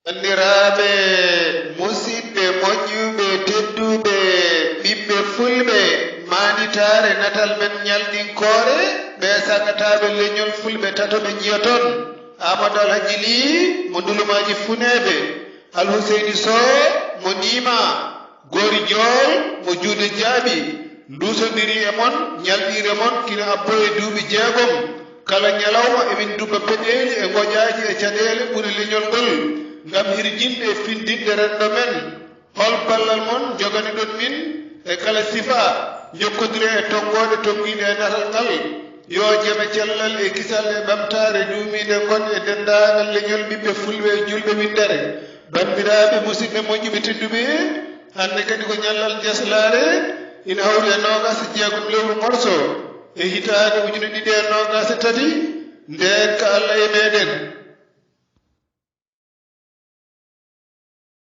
Bandiraɓe musidɓe moƴƴuɓe tedduɓe ɓiɓɓe fulɓe manitare natal men ñalɗinkoore ɓe sagataɓe leñol fulɓe tato ɓe jiyaton Amadou Alhaji Ly mo ndulumaji funeɓe Alhuseyni Sow mo Nima Gori Diol mo juude jaaɓi ndusodiri e mon ñalɗire mon kina abbo e duuɓi 6 kala ñalawma emin dubba peɗeli e goƴaji e caɗele ɓuri leñol ngol ngam hirjinde findinde rendo men hol ballal mon jogani ɗon min e kala sifa jokkodire e tonggode tongiɗe e natal ngal yo jeme cellal e kisal e ɓamtare duumide gon e dendagal leñol ɓiɓɓe fulɓe e julɓe windere bandiraɓe musidɓe moƴƴuɓe tedduɓe hande kadi ko ñallal jeslare ina hawri e 26 lewru morso e hitande 2023 nden ka Allah e meɗen